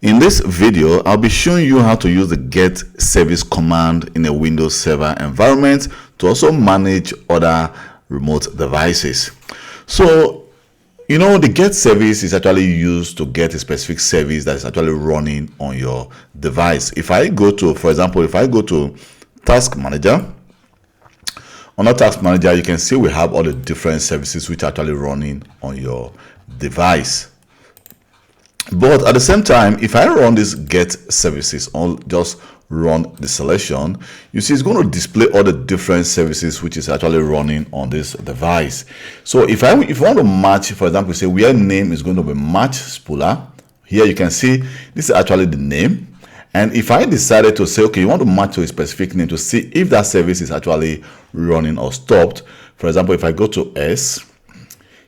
In this video, I'll be showing you how to use the get service command in a Windows Server environment to also manage other remote devices. So, the get service is actually used to get a specific service that is actually running on your device. If I go to, for example, if I go to Task Manager, under Task Manager, you can see we have all the different services which are actually running on your device. But at the same time, if I run this get services or just run the selection, you see it's going to display all the different services which is actually running on this device. So if you want to match, for example, say where name is going to be match spooler, here you can see this is actually the name. And if I decided to say, okay, you want to match to a specific name to see if that service is actually running or stopped. For example, if I go to S,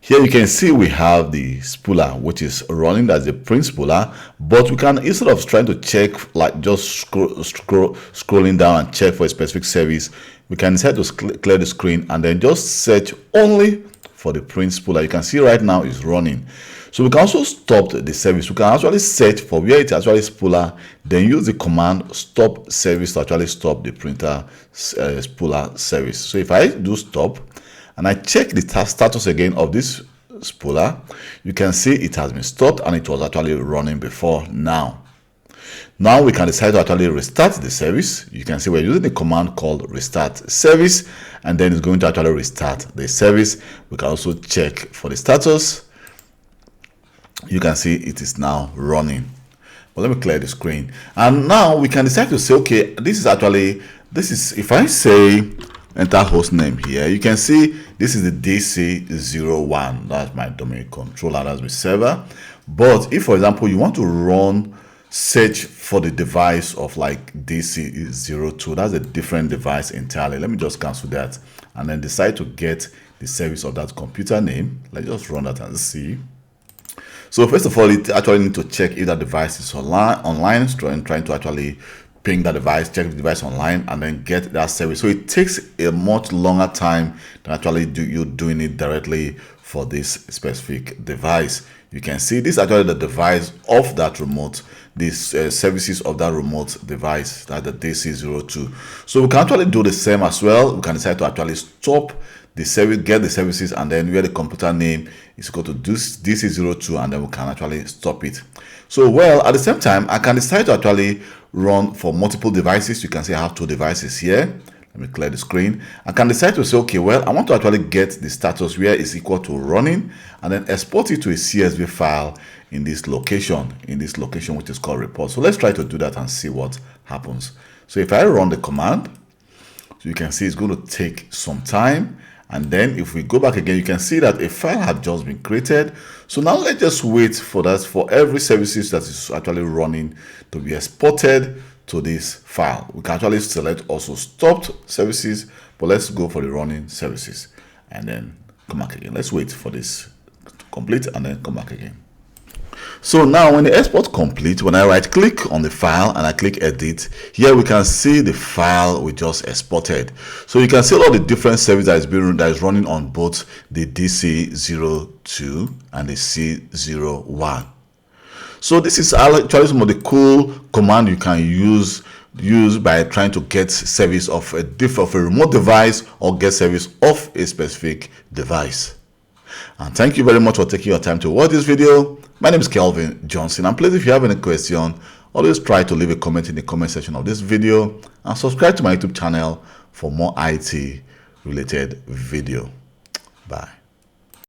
here you can see we have the spooler which is running, that's the print spooler, but we can, instead of trying to check, like just scrolling down and check for a specific service, we can decide to clear the screen and then just search only for the print spooler. You can see right now is running. So we can also stop the service. We can actually search for where it actually spooler, then use the command stop service to actually stop the printer spooler service. So if I do stop and I check the status again of this spooler, you can see it has been stopped and it was actually running before now. Now we can decide to actually restart the service. You can see we're using the command called restart service, and then it's going to actually restart the service. We can also check for the status. You can see it is now running. But let me clear the screen. And now we can decide to say, okay, this is if I say enter host name here, you can see this is the DC01. That's my domain controller, that's my server. But if, for example, you want to run search for the device of like DC02, that's a different device entirely. Let me just cancel that and then decide to get the service of that computer name. Let's just run that and see. So first of all, it actually need to check if that device is online, trying to actually ping that device, check the device online, and then get that service. So it takes a much longer time than actually you doing it directly for this specific device. You can see this is actually the device of that remote, these services of that remote device, that the DC02. So we can actually do the same as well. We can decide to actually stop the service, get the services, and then where the computer name is equal to DC02, and then we can actually stop it. So, well, at the same time, I can decide to actually run for multiple devices. You can see I have two devices here. Let me clear the screen. I can decide to say, okay, well, I want to actually get the status where it's equal to running, and then export it to a CSV file in this location, which is called report. So let's try to do that and see what happens. So if I run the command, so you can see it's going to take some time. And then if we go back again, you can see that a file had just been created. So now let's just wait for that, for every services that is actually running to be exported to this file. We can actually select also stopped services, but let's go for the running services and then come back again. Let's wait for this to complete and then come back again. So now when the export complete, when I right click on the file and I click edit, here we can see the file we just exported. So you can see all the different services that is running on both the DC02 and the C01. So this is actually some of the cool command you can use by trying to get service of a remote device or get service of a specific device. And thank you very much for taking your time to watch this video. My name is Kelvin Johnson, and please, if you have any question, always try to leave a comment in the comment section of this video and subscribe to my YouTube channel for more IT related video. Bye.